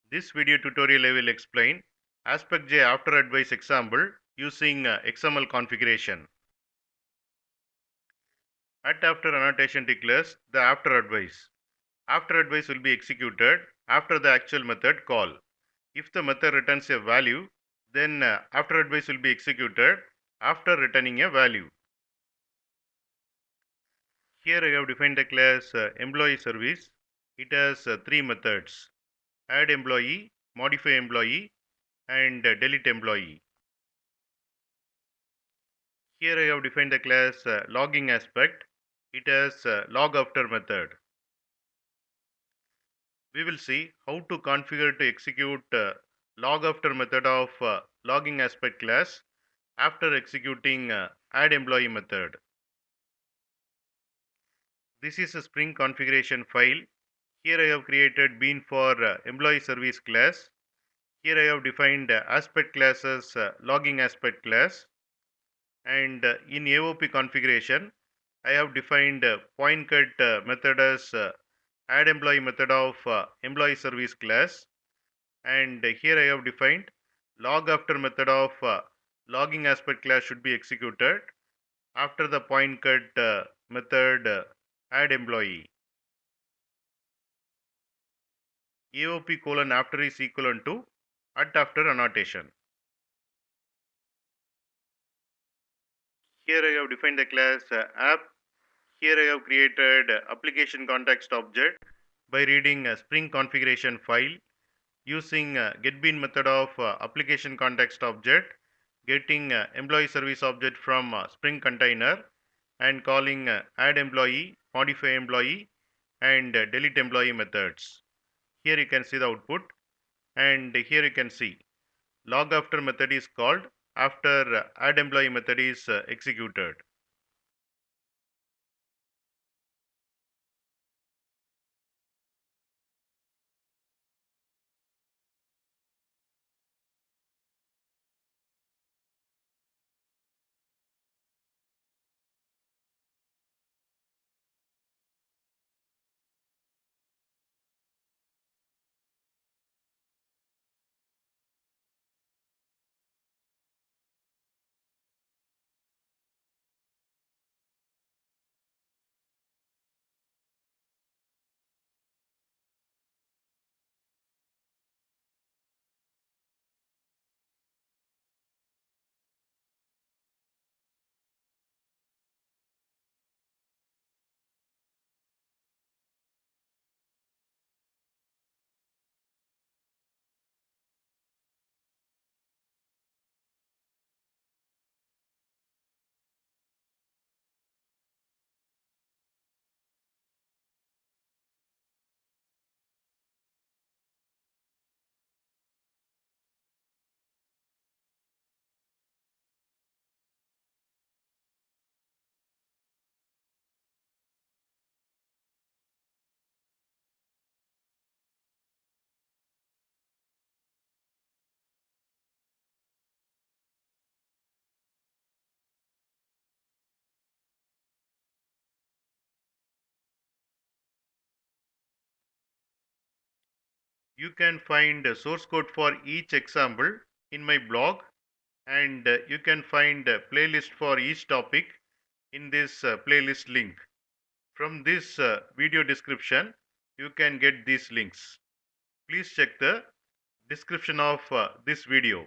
This video tutorial I will explain AspectJ After Advice example using XML configuration. At after annotation declares the after advice. After advice will be executed after the actual method call. If the method returns a value, then after advice will be executed after returning a value. Here I have defined the class employee service. It has three methods: add employee, modify employee, and delete employee. Here I have defined the class logging aspect. It has log after method. We will see how to configure to execute log after method of logging aspect class after executing add employee method. This is a Spring configuration file. Here I have created bean for employee service class. Here I have defined aspect classes logging aspect class, and in AOP configuration I have defined point cut method as add employee method of employee service class, and here I have defined log after method of logging aspect class should be executed after the point cut method add employee. AOP colon after is equivalent to at after annotation. Here I have defined the class app. Here I have created application context object by reading a Spring configuration file using getBean method of application context object, getting employee service object from Spring container, and calling add employee, modify employee, and delete employee methods. Here you can see the output, and here you can see log after method is called after add employee method is executed. You can find source code for each example in my blog, and you can find a playlist for each topic in this playlist link. From this video description, you can get these links. Please check the description of this video.